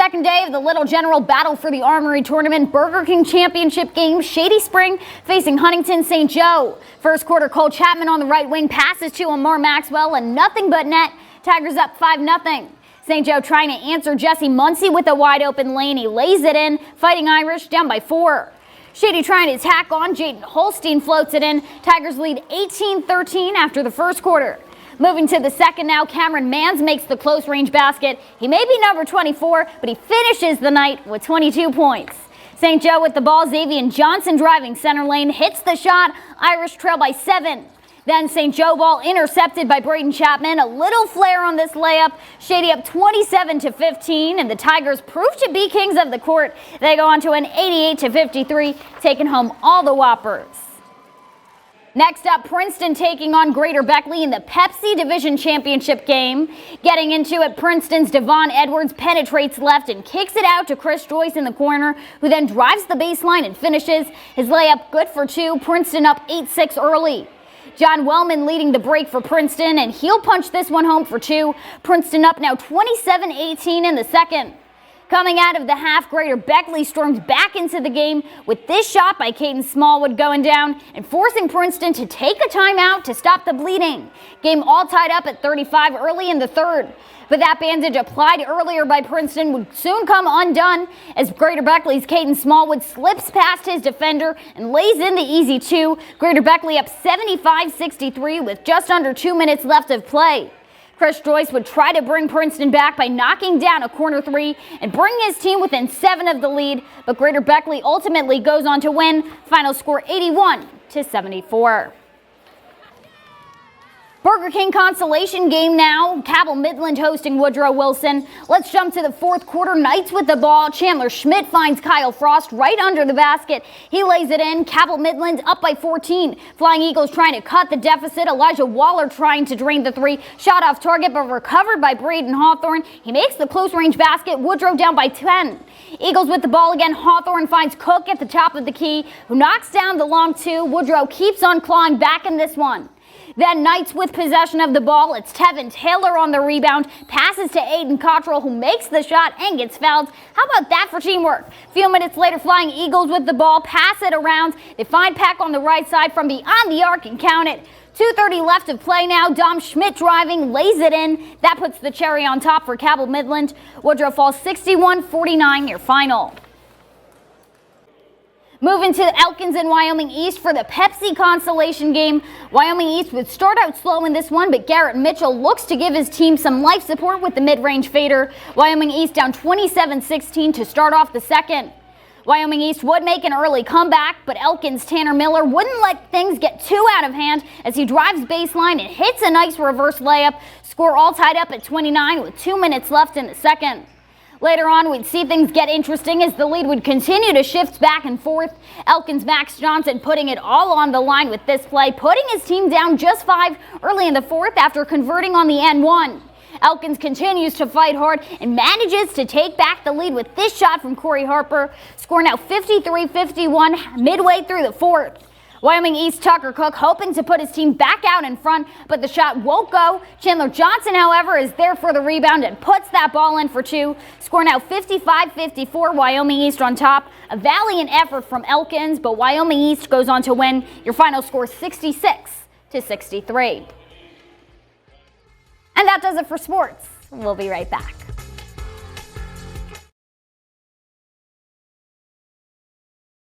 second day of the Little General Battle for the Armory Tournament Burger King Championship game, Shady Spring facing Huntington St. Joe. First quarter, Cole Chapman on the right wing passes to Amar Maxwell and nothing but net. Tigers up 5-0. St. Joe trying to answer Jesse Muncie with a wide open lane. He lays it in, Fighting Irish down by 4. Shady trying to tack on. Jaden Holstein floats it in. Tigers lead 18-13 after the first quarter. Moving to the second now, Cameron Mans makes the close range basket. He may be number 24, but he finishes the night with 22 points. St. Joe with the ball. Xavier Johnson driving center lane, hits the shot. Irish trail by 7. Then St. Joe ball intercepted by Braden Chapman. A little flare on this layup. Shady up 27-15, and the Tigers prove to be kings of the court. They go on to an 88-53, taking home all the Whoppers. Next up, Princeton taking on Greater Beckley in the Pepsi Division Championship game. Getting into it, Princeton's Devon Edwards penetrates left and kicks it out to Chris Joyce in the corner, who then drives the baseline and finishes. His layup good for 2. Princeton up 8-6 early. John Wellman leading the break for Princeton, and he'll punch this one home for 2. Princeton up now 27-18 in the second. Coming out of the half, Greater Beckley storms back into the game with this shot by Caden Smallwood going down and forcing Princeton to take a timeout to stop the bleeding. Game all tied up at 35 early in the third. But that bandage applied earlier by Princeton would soon come undone as Greater Beckley's Caden Smallwood slips past his defender and lays in the easy 2. Greater Beckley up 75-63 with just under 2 minutes left of play. Chris Joyce would try to bring Princeton back by knocking down a corner 3 and bring his team within 7 of the lead, but Greater Beckley ultimately goes on to win. Final score 81-74. Burger King consolation game now. Cabell Midland hosting Woodrow Wilson. Let's jump to the fourth quarter. Knights with the ball. Chandler Schmidt finds Kyle Frost right under the basket. He lays it in. Cabell Midland up by 14. Flying Eagles trying to cut the deficit. Elijah Waller trying to drain the 3. Shot off target but recovered by Braden Hawthorne. He makes the close range basket. Woodrow down by 10. Eagles with the ball again. Hawthorne finds Cook at the top of the key, who knocks down the long 2. Woodrow keeps on clawing back in this one. Then Knights with possession of the ball. It's Tevin Taylor on the rebound. Passes to Aiden Cottrell, who makes the shot and gets fouled. How about that for teamwork? A few minutes later, Flying Eagles with the ball. Pass it around. They find Pack on the right side from beyond the arc and count it. 2:30 left of play now. Dom Schmidt driving, lays it in. That puts the cherry on top for Cabell Midland. Woodrow falls 61-49 your final. Moving to Elkins and Wyoming East for the Pepsi consolation game. Wyoming East would start out slow in this one, but Garrett Mitchell looks to give his team some life support with the mid-range fader. Wyoming East down 27-16 to start off the second. Wyoming East would make an early comeback, but Elkins' Tanner Miller wouldn't let things get too out of hand as he drives baseline and hits a nice reverse layup. Score all tied up at 29 with 2 minutes left in the second. Later on, we'd see things get interesting as the lead would continue to shift back and forth. Elkins' Max Johnson putting it all on the line with this play, putting his team down just 5 early in the fourth after converting on the N1. Elkins continues to fight hard and manages to take back the lead with this shot from Corey Harper. Score now 53-51 midway through the fourth. Wyoming East Tucker Cook hoping to put his team back out in front, but the shot won't go. Chandler Johnson, however, is there for the rebound and puts that ball in for 2. Score now 55-54, Wyoming East on top. A valiant effort from Elkins, but Wyoming East goes on to win. Your final score 66-63. And that does it for sports. We'll be right back.